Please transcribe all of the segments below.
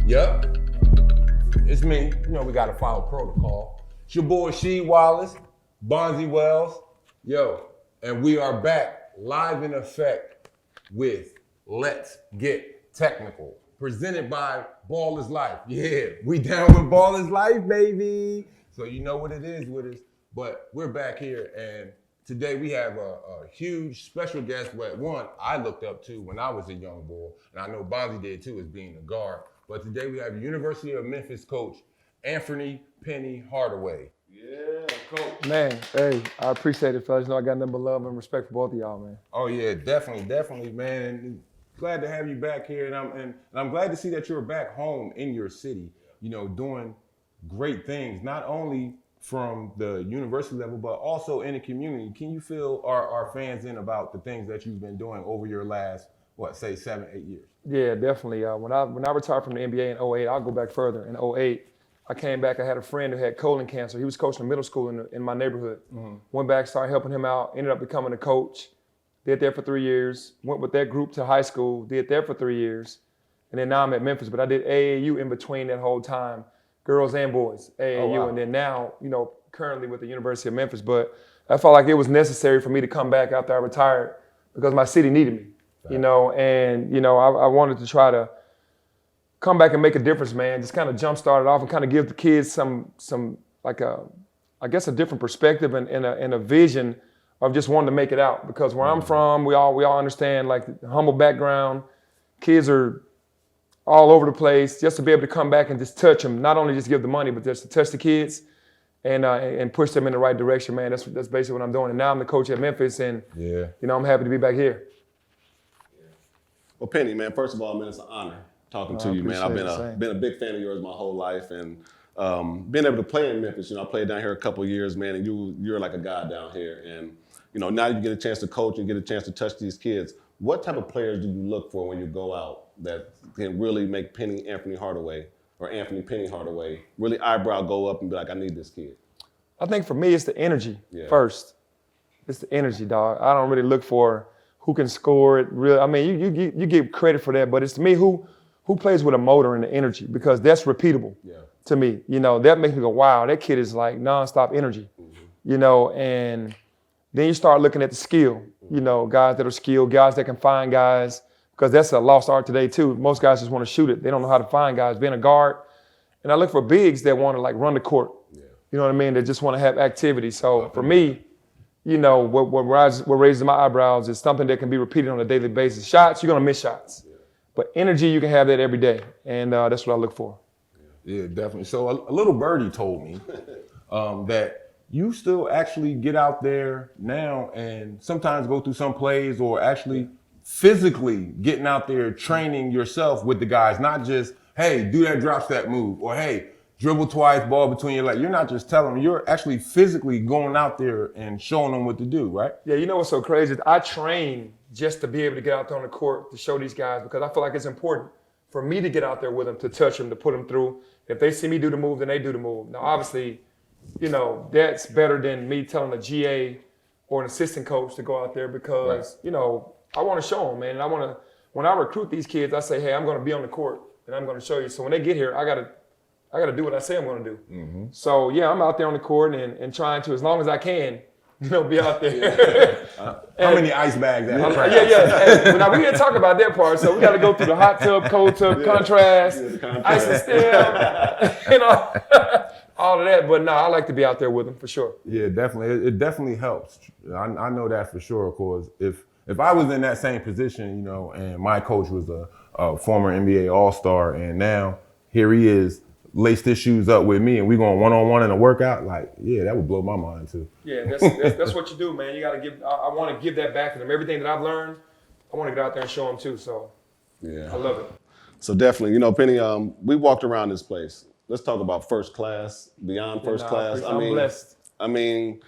Yep, it's me. You know we gotta follow protocol. It's your boy Rasheed, Wallace, Bonzi Wells, yo, and we are back live in effect with Let's Get Technical, presented by Ballislife. Yeah, we down with Ballislife, baby. So you know what it is with us, but we're back here, and today we have a huge special guest. One I looked up to when I was a young boy, and I know Bonzi did too, as being a guard. But today we have University of Memphis coach Anthony Penny Hardaway. Yeah, coach. Man, hey, I appreciate it, fellas. You know I got nothing but love and respect for both of y'all, man. Oh yeah, definitely, man. And glad to have you back here, and I'm glad to see that you're back home in your city. You know, doing great things, not only from the university level, but also in the community. Can you fill our fans in about the things that you've been doing over your last, 7, 8 years? Yeah, definitely. When I retired from the NBA in '08, I'll go back further. In '08, I came back. I had a friend who had colon cancer. He was coaching middle school in my neighborhood. Mm-hmm. Went back, started helping him out. Ended up becoming a coach. Did that for 3 years. Went with that group to high school. Did that for 3 years. And then now I'm at Memphis. But I did AAU in between that whole time, girls and boys, AAU. Oh, wow. And then now, currently with the University of Memphis. But I felt like it was necessary for me to come back after I retired because my city needed me. I wanted to try to come back and make a difference, man. Just kind of jump-start it off and kind of give the kids some a different perspective and a vision of just wanting to make it out. Because where I'm from, we all understand like the humble background. Kids are all over the place. Just to be able to come back and just touch them, not only just give the money, but just to touch the kids and push them in the right direction, man. That's basically what I'm doing. And now I'm the coach at Memphis, and I'm happy to be back here. Well, Penny, man, first of all, man, it's an honor talking to you, man. I've been a big fan of yours my whole life, and being able to play in Memphis. I played down here a couple of years, man, and you're like a god down here. And now you get a chance to coach and get a chance to touch these kids. What type of players do you look for when you go out that can really make Anthony Penny Hardaway really eyebrow go up and be like, I need this kid? I think for me, it's the energy first. It's the energy, dog. I don't really look for who can score it. Really, I mean, you give credit for that, but it's to me who plays with a motor and the energy, because that's repeatable to me. That makes me go, wow, that kid is like nonstop energy. Mm-hmm. And then you start looking at the skill. Guys that are skilled, guys that can find guys, because that's a lost art today too. Most guys just want to shoot it. They don't know how to find guys. Being a guard, and I look for bigs that want to like run the court. Yeah. You know what I mean? They just want to have activity. So for me, what raises my eyebrows is something that can be repeated on a daily basis. Shots, you're gonna miss shots, but energy, you can have that every day, and that's what I look for. Yeah, definitely. So a little birdie told me that you still actually get out there now and sometimes go through some plays, or actually physically getting out there training yourself with the guys, not just, hey, do that drop step move, or hey, dribble twice, ball between your legs. You're not just telling them, you're actually physically going out there and showing them what to do, right? Yeah, you know what's so crazy? I train just to be able to get out there on the court to show these guys, because I feel like it's important for me to get out there with them, to touch them, to put them through. If they see me do the move, then they do the move. Now, obviously, that's better than me telling a GA or an assistant coach to go out there, because, I want to show them, man. And when I recruit these kids, I say, hey, I'm going to be on the court and I'm going to show you. So when they get here, I got to do what I say I'm going to do. Mm-hmm. So, I'm out there on the court and trying to, as long as I can, be out there. How many ice bags at practice? Hey, now, we didn't talk about that part, so we got to go through the hot tub, cold tub, contrast, ice and still, all of that. But no, I like to be out there with them for sure. Yeah, definitely. It definitely helps. I know that for sure, because if I was in that same position, and my coach was a former NBA All-Star, and now here he is, laced his shoes up with me, and we going one-on-one in a workout, that would blow my mind too. Yeah, that's what you do, man. You got to give. I want to give that back to them. Everything that I've learned, I want to get out there and show them too. So, I love it. So definitely, Penny, we walked around this place. Let's talk about first class, beyond first class. I'm blessed. I mean,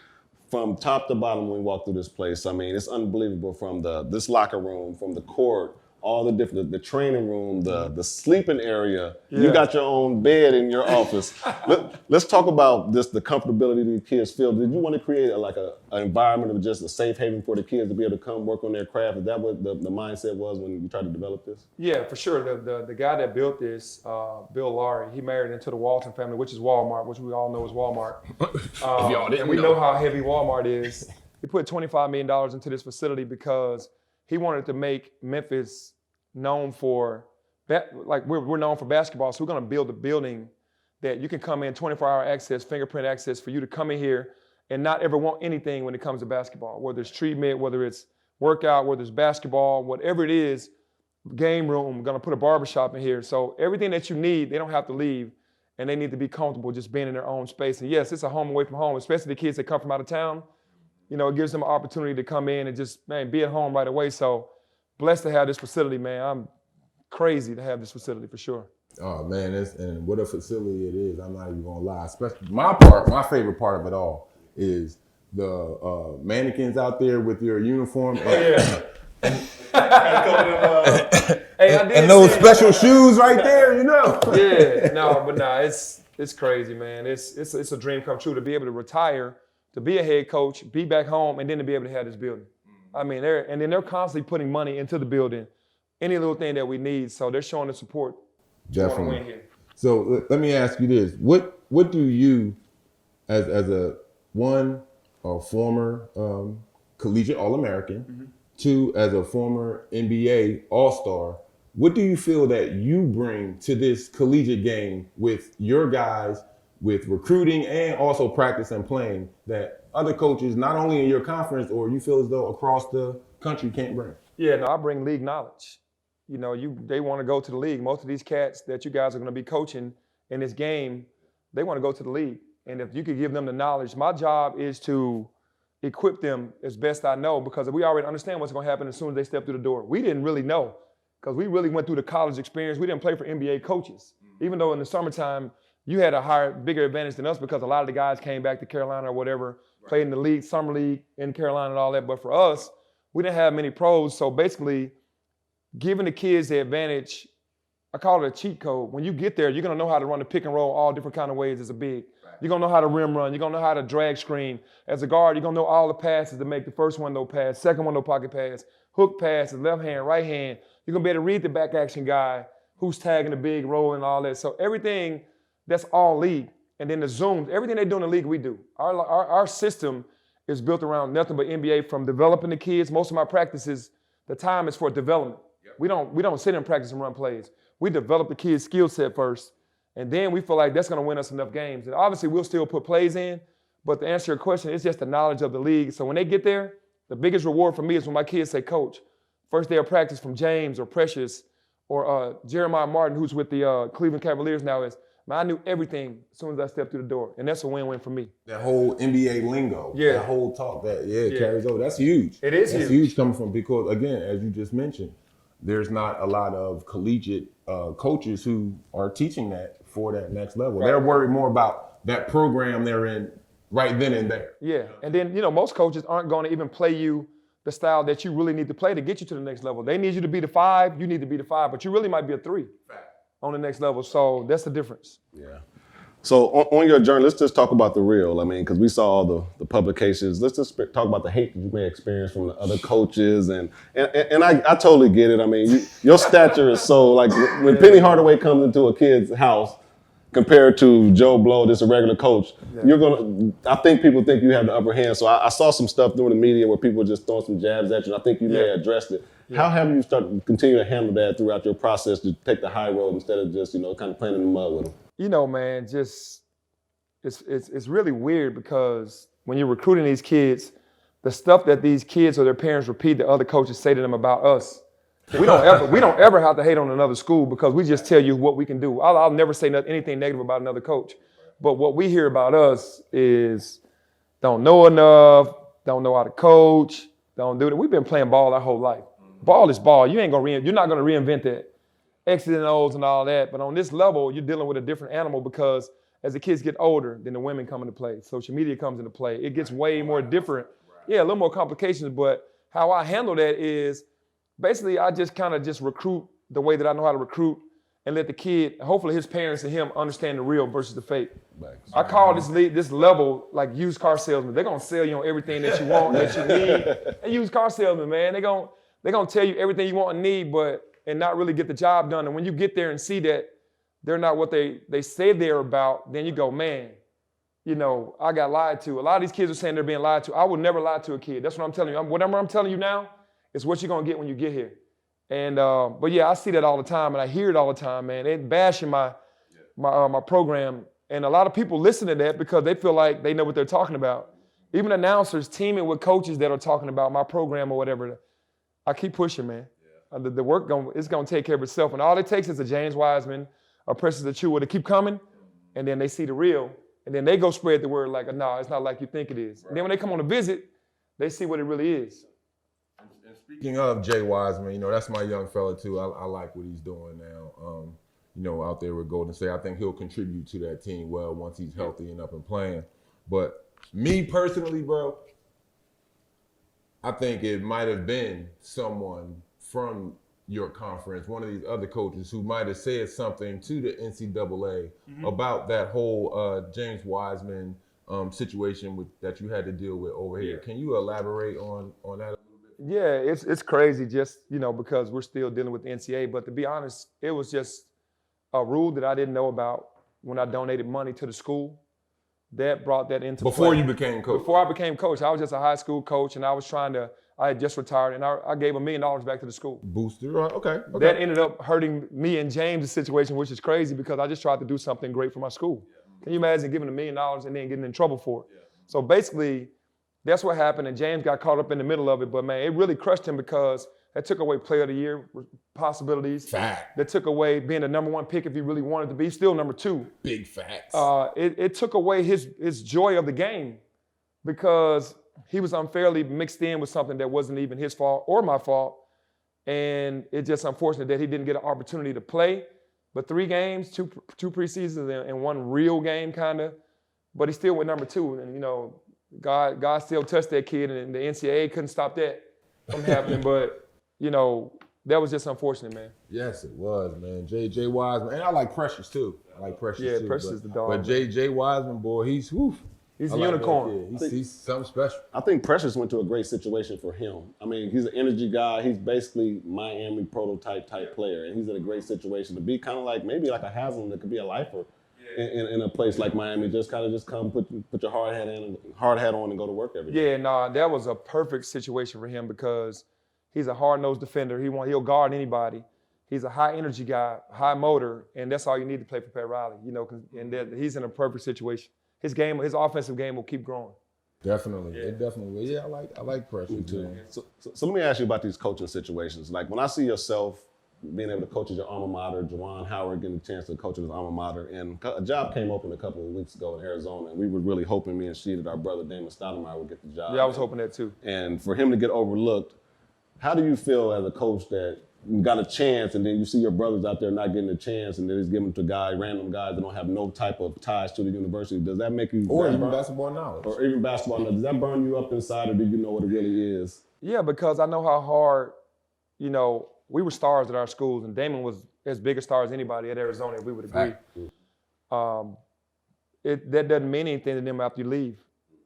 from top to bottom when we walk through this place, it's unbelievable, from this locker room, from the court, all the different, the training room, the sleeping area. Yeah. You got your own bed in your office. Let's talk about this, the comfortability the kids feel. Did you want to create an environment of just a safe haven for the kids to be able to come work on their craft? Is that what the mindset was when you tried to develop this? Yeah, for sure. The guy that built this, Bill Laurie, he married into the Walton family, which is Walmart, which we all know is Walmart. And we know how heavy Walmart is. He put $25 million into this facility because he wanted to make Memphis known for, like we're known for basketball, so we're gonna build a building that you can come in 24-hour access, fingerprint access for you to come in here and not ever want anything when it comes to basketball, whether it's treatment, whether it's workout, whether it's basketball, whatever it is, game room, gonna put a barbershop in here. So everything that you need, they don't have to leave and they need to be comfortable just being in their own space. And yes, it's a home away from home, especially the kids that come from out of town. You know, it gives them an opportunity to come in and just, man, be at home right away. So blessed to have this facility, man. I'm crazy to have this facility for sure. Oh man, and what a facility it is. I'm not even gonna lie. Especially my favorite part of it all is the mannequins out there with your uniform. And those special shoes right there, you know. Yeah, no, but nah, it's crazy, man. It's a dream come true to be able to retire, to be a head coach, be back home, and then to be able to have this building. I mean, they're constantly putting money into the building, any little thing that we need. So they're showing the support. Definitely. To win here. So let me ask you this: what do you, as a former collegiate All-American, two, as a former NBA All-Star, what do you feel that you bring to this collegiate game with your guys, with recruiting and also practice and playing, that other coaches, not only in your conference or you feel as though across the country, can't bring? Yeah, no, I bring league knowledge. You know, they want to go to the league. Most of these cats that you guys are going to be coaching in this game, they want to go to the league. And if you could give them the knowledge, my job is to equip them as best I know, because we already understand what's going to happen as soon as they step through the door. We didn't really know, because we really went through the college experience. We didn't play for NBA coaches, even though in the summertime, you had a bigger advantage than us because a lot of the guys came back to Carolina or whatever, played in the league, summer league in Carolina and all that. But for us, we didn't have many pros. So basically, giving the kids the advantage, I call it a cheat code. When you get there, you're going to know how to run the pick and roll all different kind of ways as a big. You're going to know how to rim run. You're going to know how to drag screen. As a guard, you're going to know all the passes to make the first one no pass, second one no pocket pass, hook passes, left hand, right hand. You're going to be able to read the back action guy who's tagging the big, roll and all that. So everything, that's all league. And then the zooms, everything they do in the league, we do. Our system is built around nothing but NBA, from developing the kids. Most of my practices, the time is for development. Yep. We don't sit in practice and run plays. We develop the kids' skill set first, and then we feel like that's going to win us enough games. And obviously, we'll still put plays in, but to answer your question, it's just the knowledge of the league. So when they get there, the biggest reward for me is when my kids say, "Coach, first day of practice from James or Precious or Jeremiah Martin, who's with the Cleveland Cavaliers now, is, man, I knew everything as soon as I stepped through the door." And that's a win-win for me. That whole NBA lingo, that whole talk, carries over. That's huge. It is That's huge coming from, because, again, as you just mentioned, there's not a lot of collegiate coaches who are teaching that for that next level. Right. They're worried more about that program they're in right then and there. Yeah, and then, most coaches aren't going to even play you the style that you really need to play to get you to the next level. They need you to be the 5, you need to be the 5, but you really might be a 3 on the next level. So that's the difference. Yeah. So on your journey, let's just talk about the real. I mean, because we saw all the publications. Let's just talk about the hate that you may experience from the other coaches. And I totally get it. I mean, your stature is so, like, when Penny Hardaway comes into a kid's house compared to Joe Blow, just a regular coach, I think people think you have the upper hand. So I saw some stuff during the media where people were just throwing some jabs at you, and I think you may have addressed it. Yeah. How have you continue to handle that throughout your process to take the high road instead of just, kind of playing in the mud with them? Man, just it's really weird, because when you're recruiting these kids, the stuff that these kids or their parents repeat that other coaches say to them about us, we don't ever have to hate on another school, because we just tell you what we can do. I'll never say anything negative about another coach, but what we hear about us is don't know enough, don't know how to coach, don't do it. We've been playing ball our whole life. Ball is ball. You're not going to reinvent that. X's and O's and all that. But on this level, you're dealing with a different animal, because as the kids get older, then the women come into play. Social media comes into play. It gets way more different. Yeah, a little more complications. But how I handle that is basically I just kind of just recruit the way that I know how to recruit and let the kid, hopefully his parents and him understand the real versus the fake. I call this level like used car salesman. They're gonna sell you on everything that you want, that you need. And used car salesman, man, they're gonna tell you everything you want and need, and not really get the job done. And when you get there and see that they're not what they say they're about, then you go, man, you know, I got lied to. A lot of these kids are saying they're being lied to. I would never lie to a kid. That's what I'm telling you. Whatever I'm telling you now is what you're gonna get when you get here. And but yeah, I see that all the time, and I hear it all the time, man. They're bashing my program, and a lot of people listen to that because they feel like they know what they're talking about. Even announcers teaming with coaches that are talking about my program or whatever. I keep pushing, man. The work it's gonna take care of itself, and all it takes is a James Wiseman, a Precious Achua to keep coming, and then they see the real, and then they go spread the word like, no, it's not like you think it is. Right. And then when they come on a visit, they see what it really is. And speaking of Jay Wiseman, you know, that's my young fella too. I like what he's doing now. You know, out there with Golden State, I think he'll contribute to that team well once he's healthy and up and playing. But me personally, bro, I think it might have been someone from your conference, one of these other coaches who might have said something to the NCAA about that whole James Wiseman situation that you had to deal with over here. Can you elaborate on that a little bit? Yeah, it's crazy just, you know, because we're still dealing with the NCAA. But to be honest, it was just a rule that I didn't know about when I donated money to the school. That brought that into Before play. You became coach? Before I became coach. I was just a high school coach, and I had just retired, and I gave $1 million back to the school. Booster, okay. That ended up hurting me and James' situation, which is crazy because I just tried to do something great for my school. Can you imagine giving $1 million and then getting in trouble for it? So basically, that's what happened, and James got caught up in the middle of it, but man, it really crushed him because that took away Player of the Year possibilities. Fact. That took away being the number 1 pick if he really wanted to be. Still number 2. Big facts. It took away his joy of the game because he was unfairly mixed in with something that wasn't even his fault or my fault. And it's just unfortunate that he didn't get an opportunity to play. But 3 games, two preseasons, and 1 real game kind of. But he still went number 2. And, you know, God still touched that kid, and the NCAA couldn't stop that from happening. But, you know, that was just unfortunate, man. Yes, it was, man. Jay Wiseman. And I like Precious, too. too. Yeah, Precious is the dog. But Jay Wiseman, boy, he's He's a unicorn. He's something special. I think Precious went to a great situation for him. I mean, he's an energy guy. He's basically Miami prototype type player, and he's in a great situation to be kind of like maybe like a Haslam that could be a lifer in a place like Miami. Just come put your hard hat on and go to work every day. Yeah, nah, that was a perfect situation for him because he's a hard-nosed defender. He'll guard anybody. He's a high-energy guy, high motor, and that's all you need to play for Pat Riley. You know, and he's in a perfect situation. His offensive game will keep growing. Definitely, it definitely will. Yeah, I like Precious too. Man. So let me ask you about these coaching situations. Like when I see yourself being able to coach at your alma mater, Juwan Howard getting a chance to coach at his alma mater, and a job came open a couple of weeks ago in Arizona, and we were really hoping, me and she, that our brother Damon Stoudemire would get the job. Yeah, I was hoping that too. And for him to get overlooked, how do you feel as a coach that you got a chance and then you see your brothers out there not getting a chance and then he's giving to random guys that don't have no type of ties to the university? Does that make you... Or even basketball knowledge. Or even basketball knowledge. Does that burn you up inside or do you know what it really is? Yeah, because I know how hard, you know, we were stars at our schools and Damon was as big a star as anybody at Arizona, if we would agree. That doesn't mean anything to them after you leave,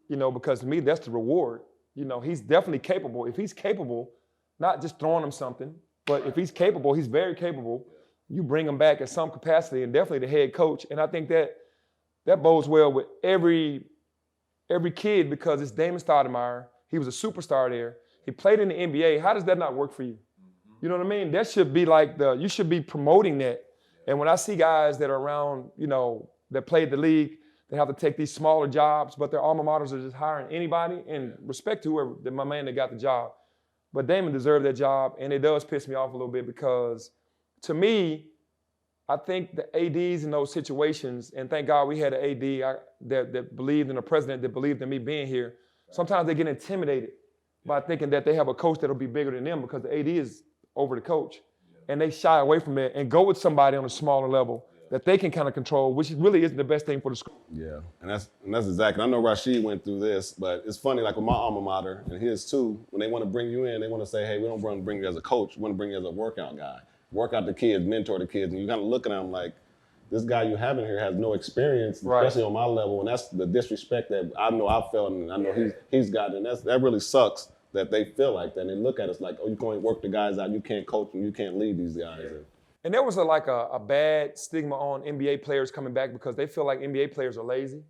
you know, because to me, that's the reward. You know, he's definitely capable. If he's capable, not just throwing him something, but if he's capable, he's very capable, you bring him back at some capacity and definitely the head coach. And I think that bodes well with every kid because it's Damon Stoudemire. He was a superstar there. He played in the NBA. How does that not work for you? You know what I mean? That should be like you should be promoting that. And when I see guys that are around, you know, that played the league, they have to take these smaller jobs, but their alma maters are just hiring anybody and respect to whoever, my man that got the job. But Damon deserved that job, and it does piss me off a little bit because, to me, I think the ADs in those situations, and thank God we had an AD that believed in a president that believed in me being here, sometimes they get intimidated by thinking that they have a coach that'll be bigger than them because the AD is over the coach. And they shy away from it and go with somebody on a smaller level that they can kind of control, which really isn't the best thing for the school. Yeah, and that's exactly. I know Rasheed went through this, but it's funny. Like with my alma mater and his too, when they want to bring you in, they want to say, "Hey, we don't want to bring you as a coach. We want to bring you as a workout guy, work out the kids, mentor the kids." And you kind of look at them like, this guy you have in here has no experience, especially on my level, and that's the disrespect that I know I've felt, and I know he's gotten, and that really sucks that they feel like that. And they look at us like, oh, you can only work the guys out, you can't coach them, you can't lead these guys. And there was a bad stigma on NBA players coming back because they feel like NBA players are lazy.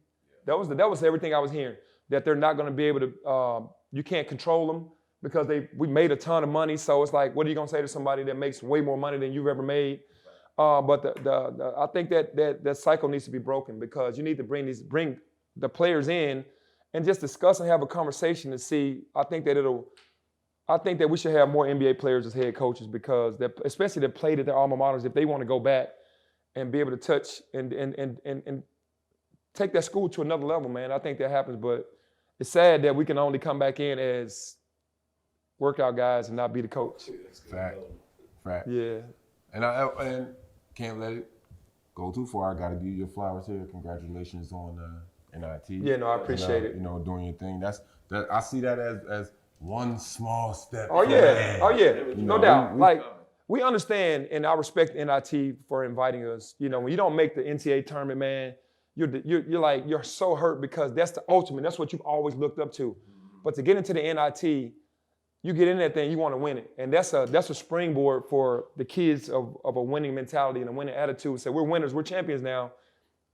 That was everything I was hearing, that they're not going to be able to, you can't control them because we made a ton of money. So it's like, what are you going to say to somebody that makes way more money than you've ever made? But I think that cycle needs to be broken because you need to bring the players in and just discuss and have a conversation to see. I think that we should have more NBA players as head coaches because especially that played at their alma maters, if they want to go back and be able to touch and take that school to another level, man. I think that happens, but it's sad that we can only come back in as workout guys and not be the coach. Fact. Yeah. And can't let it go too far. I got to give you your flowers here. Congratulations on NIT. Yeah, no, I appreciate it. You know, doing your thing. I see that as one small step. Oh yeah, no doubt. We understand, and I respect NIT for inviting us. You know, when you don't make the NCAA tournament, man, you're so hurt because that's the ultimate. That's what you've always looked up to. But to get into the NIT, you get in that thing, you want to win it, and that's a springboard for the kids of a winning mentality and a winning attitude. Say we're winners, we're champions now.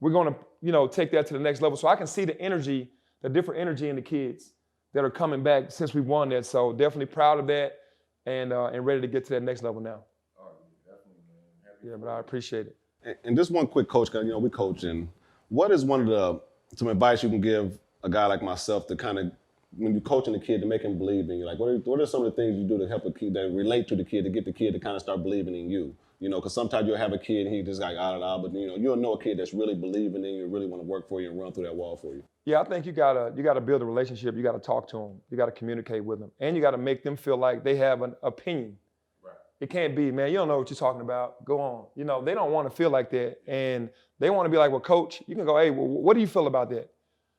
We're going to take that to the next level. So I can see the energy, the different energy in the kids that are coming back since we won that. So definitely proud of that and ready to get to that next level now. Oh, definitely, man. Yeah, but I appreciate it. And just one quick coach, because we coaching. What is some advice you can give a guy like myself to kind of, when you're coaching the kid, to make him believe in you? Like, what are some of the things you do to help a kid, that relate to the kid, to get the kid to kind of start believing in you? You know, because sometimes you'll have a kid and he just like, but you'll know a kid that's really believing in you, really want to work for you and run through that wall for you. Yeah, I think you gotta build a relationship. You gotta talk to them. You gotta communicate with them, and you gotta make them feel like they have an opinion. Right. It can't be, man, you don't know what you're talking about. Go on. You know, they don't want to feel like that, and they want to be like, well, coach, you can go, hey, well, what do you feel about that?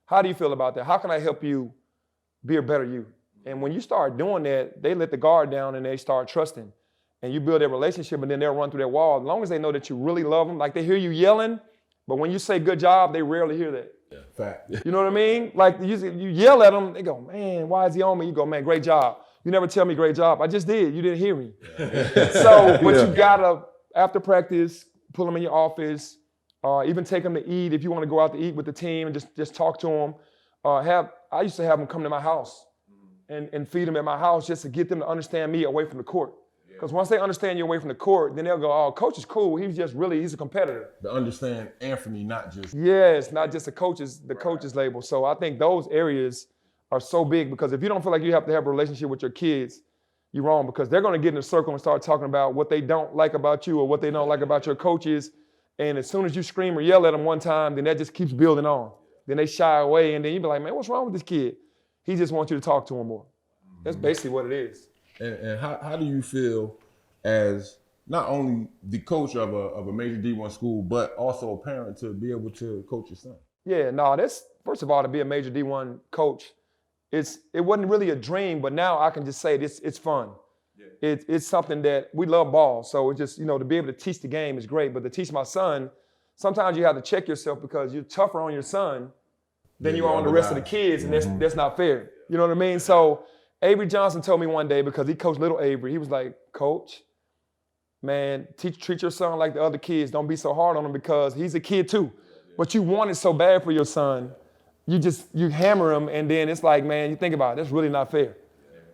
How do you feel about that? How can I help you be a better you? And when you start doing that, they let the guard down and they start trusting. And you build a relationship, and then they'll run through that wall. As long as they know that you really love them, like they hear you yelling, but when you say good job, they rarely hear that. Yeah, fact. You know what I mean? Like you yell at them, they go, man, why is he on me? You go, man, great job. You never tell me great job. I just did. You didn't hear me. So, but you gotta, after practice, pull them in your office, even take them to eat if you want to go out to eat with the team and just talk to them. I used to have them come to my house and feed them at my house just to get them to understand me away from the court. Because once they understand you away from the court, then they'll go, oh, coach is cool. He's a competitor. To understand Anthony, not just. Yes, not just the coach's label. So I think those areas are so big because if you don't feel like you have to have a relationship with your kids, you're wrong because they're going to get in a circle and start talking about what they don't like about you or what they don't like about your coaches. And as soon as you scream or yell at them one time, then that just keeps building on. Then they shy away and then you be like, man, what's wrong with this kid? He just wants you to talk to him more. That's basically what it is. And how do you feel as not only the coach of a major D1 school, but also a parent to be able to coach your son? Yeah, no, that's, first of all, to be a major D1 coach, it wasn't really a dream, but now I can just say it's fun. Yeah. It's something that we love ball. So it's just, to be able to teach the game is great. But to teach my son, sometimes you have to check yourself because you're tougher on your son than you are on the rest of the kids, and that's not fair. You know what I mean? So Avery Johnson told me one day, because he coached little Avery, he was like, Coach, man, treat your son like the other kids. Don't be so hard on him because he's a kid too. But you want it so bad for your son, you hammer him, and then it's like, man, you think about it, that's really not fair.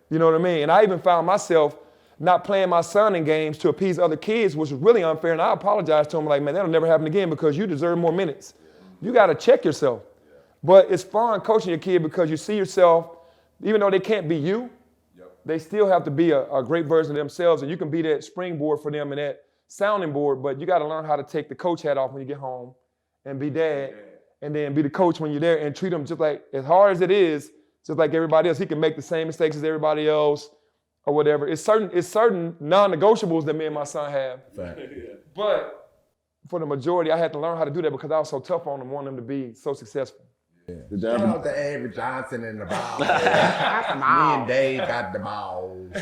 You know what I mean? And I even found myself not playing my son in games to appease other kids, which was really unfair, and I apologized to him like, man, that'll never happen again because you deserve more minutes. You got to check yourself. But it's fun coaching your kid because you see yourself, even though they can't be you, they still have to be a great version of themselves, and you can be that springboard for them and that sounding board, but you got to learn how to take the coach hat off when you get home and be dad, and then be the coach when you're there and treat them just like, as hard as it is, just like everybody else. He can make the same mistakes as everybody else or whatever. It's certain non-negotiables that me and my son have. But for the majority, I had to learn how to do that because I was so tough on them, wanting them to be so successful. Yeah. Did Shout y'all out to Avery Johnson and the ball. Me and Dave got the balls.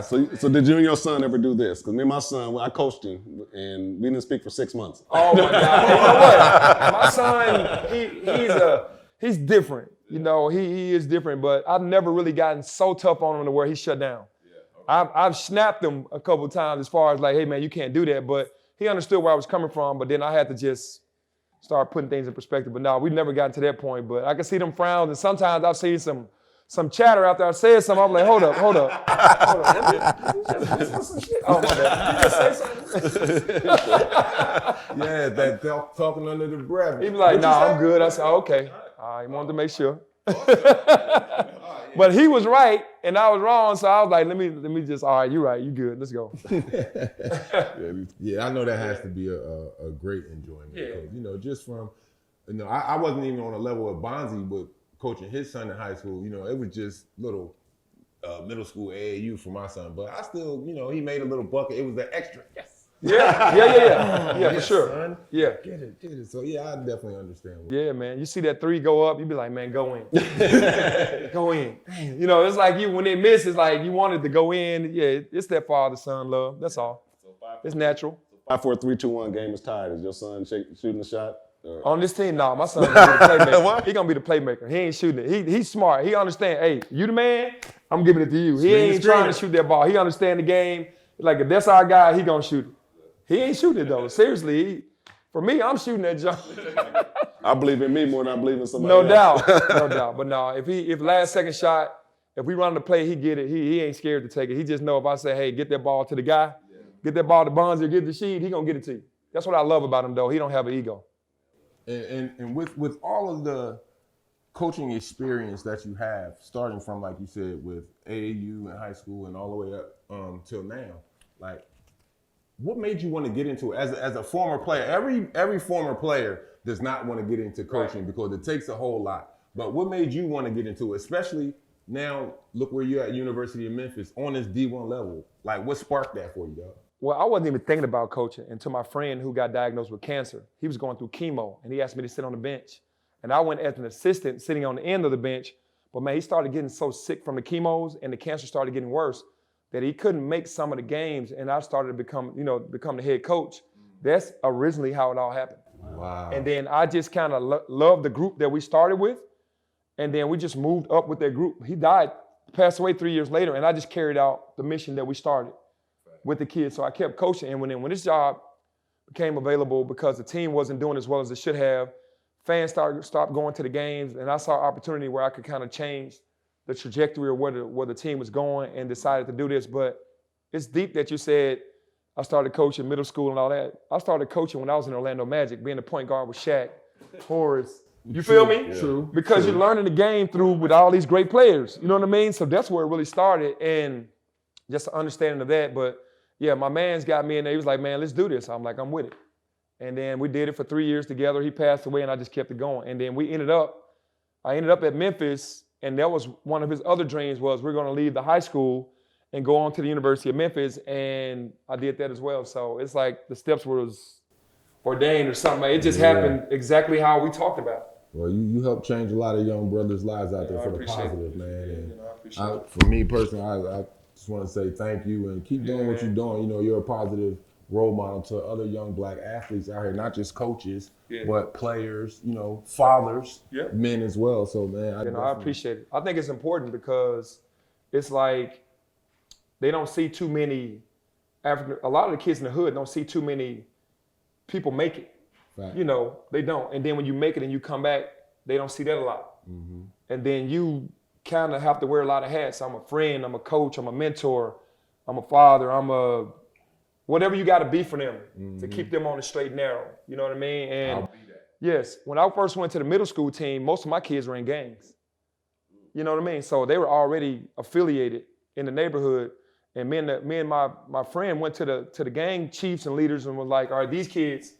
So did you and your son ever do this? Because me and my son, I coached him, and we didn't speak for 6 months. Oh my God! You know what? My son, he's different. You know, he is different. But I've never really gotten so tough on him to where he shut down. Yeah, okay. I've snapped him a couple of times as far as like, hey man, you can't do that. But he understood where I was coming from. But then I had to just start putting things in perspective. But no, we've never gotten to that point. But I can see them frowns, and sometimes I've seen some chatter after I said something. I'm like, hold up. Oh, my bad. Yeah, that talking under the breath. He be like, nah, I'm good. I said, oh, okay. I wanted to make sure. But he was right, and I was wrong, so I was like, let me just, all right, you're right, you good, let's go. Yeah, I know that has to be a great enjoyment. Yeah. Because, you know, just from, you know, I wasn't even on a level with Bonzi, but coaching his son in high school, you know, it was just little middle school AAU for my son. But I still, you know, he made a little bucket. It was an extra. Yes. Yeah, for sure. Son. Yeah. Get it. So, yeah, I definitely understand. Yeah, man. You see that three go up, you be like, man, go in. Go in. You know, it's like when they miss, it's like you wanted to go in. Yeah, it's that father-son love. That's all. It's natural. 5, 4, 3, 2, 1 game is tied. Is your son shooting the shot? Or? On this team, no, my son's gonna be the playmaker. He gonna be the playmaker. He ain't shooting it. He's smart. He understand, hey, you the man, I'm giving it to you. He ain't trying to shoot that ball. He understand the game. Like, if that's our guy, he gonna shoot it. He ain't shooting it, though. Seriously, for me, I'm shooting that jump. I believe in me more than I believe in somebody No else. No doubt. But no, if last second shot, if we run the play, he get it. He ain't scared to take it. He just know if I say, hey, get that ball to the guy, get that ball to Bonzi or get the Rasheed, he gonna get it to you. That's what I love about him, though. He don't have an ego. And with all of the coaching experience that you have, starting from, like you said, with AAU and high school and all the way up till now, like, what made you want to get into it as a former player? Every former player does not want to get into coaching because it takes a whole lot. But what made you want to get into it, especially now? Look where you're at, University of Memphis, on this D1 level. Like, what sparked that for you, dog? Well, I wasn't even thinking about coaching until my friend who got diagnosed with cancer. He was going through chemo, and he asked me to sit on the bench. And I went as an assistant sitting on the end of the bench. But, man, he started getting so sick from the chemos, and the cancer started getting worse, that he couldn't make some of the games, and I started to become the head coach. That's originally how it all happened. Wow. And then I just kind of loved the group that we started with, and then we just moved up with that group. He passed away 3 years later, and I just carried out the mission that we started with the kids. So I kept coaching, and when this job became available because the team wasn't doing as well as it should have, fans stopped going to the games, and I saw an opportunity where I could kind of change the trajectory of where the team was going, and decided to do this. But it's deep that you said I started coaching middle school and all that. I started coaching when I was in Orlando Magic, being the point guard with Shaq, Horace. You feel me? Yeah. True. Because you're learning the game through with all these great players. You know what I mean? So that's where it really started, and just an understanding of that. But yeah, my man's got me in there. He was like, man, let's do this. I'm like, I'm with it. And then we did it for 3 years together. He passed away, and I just kept it going. And then I ended up at Memphis, and that was one of his other dreams, was we're going to leave the high school and go on to the University of Memphis, and I did that as well. So it's like the steps was ordained or something. It just happened exactly how we talked about. Well, you helped change a lot of young brothers' lives out there for the positive, man. And I appreciate it. For me personally, I just want to say thank you and keep doing what you're doing. You know, you're a positive role model to other young black athletes out here, not just coaches, but players, you know, fathers, men as well. So, man, I appreciate it. I think it's important because it's like they don't see too many a lot of the kids in the hood don't see too many people make it. Fact. You know, they don't. And then when you make it and you come back, they don't see that a lot. Mm-hmm. And then you kind of have to wear a lot of hats. I'm a friend, I'm a coach, I'm a mentor, I'm a father, I'm a whatever you got to be for them to keep them on the straight and narrow. You know what I mean? And I'll be that. Yes, when I first went to the middle school team, most of my kids were in gangs. You know what I mean? So they were already affiliated in the neighborhood. And me and my friend went to the gang chiefs and leaders and was like, all right, these kids,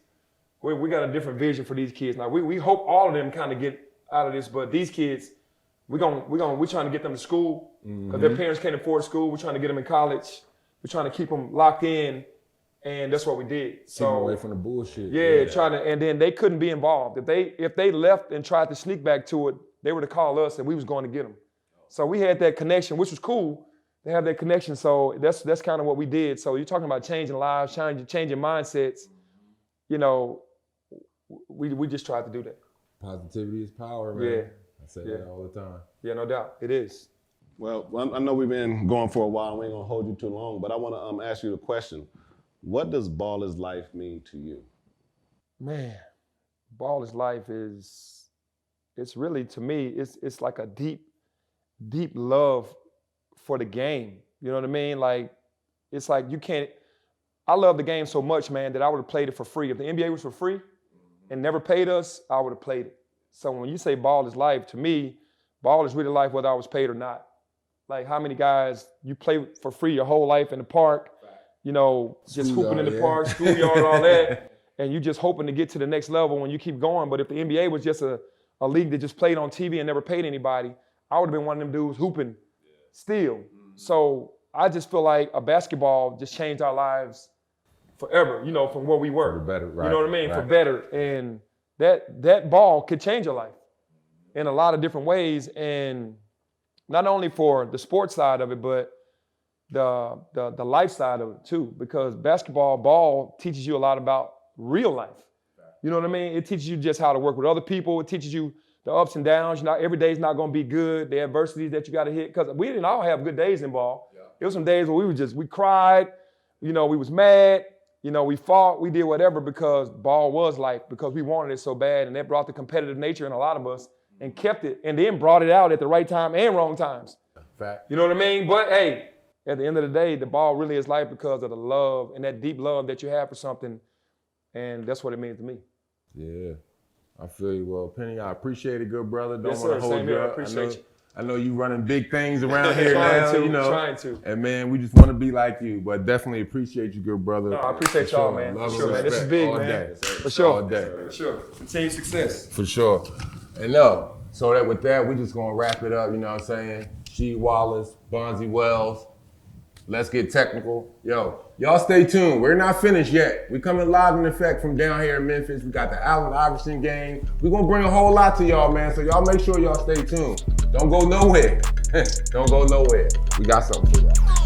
we got a different vision for these kids. Now we hope all of them kind of get out of this, but these kids, we're trying to get them to school because their parents can't afford school. We're trying to get them in college. We're trying to keep them locked in And that's what we did. Keep So away from the bullshit. yeah, trying to, and then they couldn't be involved. If they left and tried to sneak back to it, they were to call us and we was going to get them. So we had that connection, which was cool. They have that connection. So that's kind of what we did. So you're talking about changing lives, changing mindsets. You know, we just tried to do that. Positivity is power, man. Yeah. I say that all the time. Yeah, no doubt. It is. Well, I know we've been going for a while. We ain't gonna hold you too long, but I want to ask you a question. What does Ballislife mean to you? Man, Ballislife it's really, to me, it's like a deep love for the game. You know what I mean? Like, it's like I love the game so much, man, that I would have played it for free. If the NBA was for free and never paid us, I would have played it. So when you say ball is life, to me, ball is really life whether I was paid or not. Like, how many guys you play for free your whole life in the park, you know, just hooping in the park, schoolyard, all that, and you just hoping to get to the next level when you keep going. But if the NBA was just a league that just played on TV and never paid anybody, I would have been one of them dudes hooping still. So I just feel like a basketball just changed our lives forever, you know, from where we were. For the better, right? You know what I mean? Right. For better. And that ball could change your life in a lot of different ways. And not only for the sports side of it, but the life side of it too. Because ball teaches you a lot about real life. You know what I mean? It teaches you just how to work with other people. It teaches you the ups and downs. Every day's not going to be good. The adversities that you got to hit. Because we didn't all have good days in ball. Yeah. It was some days where we cried. You know, we was mad. You know, we fought. We did whatever because ball was life. Because we wanted it so bad. And that brought the competitive nature in a lot of us and kept it. And then brought it out at the right time and wrong times. Fact. You know what I mean? But hey, at the end of the day, the ball really is life because of the love and that deep love that you have for something. And that's what it means to me. Yeah, I feel you. Well, Penny, I appreciate it, good brother. Don't Yes, want to sir. hold Same you here. I up. appreciate you. I know you running big things around here Trying now, to, you know. trying to. And man, we just want to be like you, but definitely appreciate you, good brother. No, I appreciate y'all, man. Love For and sure, man. This is respect big, all man. day. For sure. All day. For sure. Continued success. For sure. And no, so that with that, we just gonna wrap it up, you know what I'm saying? Rasheed Wallace, Bonzi Wells. Let's get technical. Yo, y'all stay tuned. We're not finished yet. We coming live in effect from down here in Memphis. We got the Allen Iverson game. We're gonna bring a whole lot to y'all, man. So y'all make sure y'all stay tuned. Don't go nowhere. Don't go nowhere. We got something for y'all.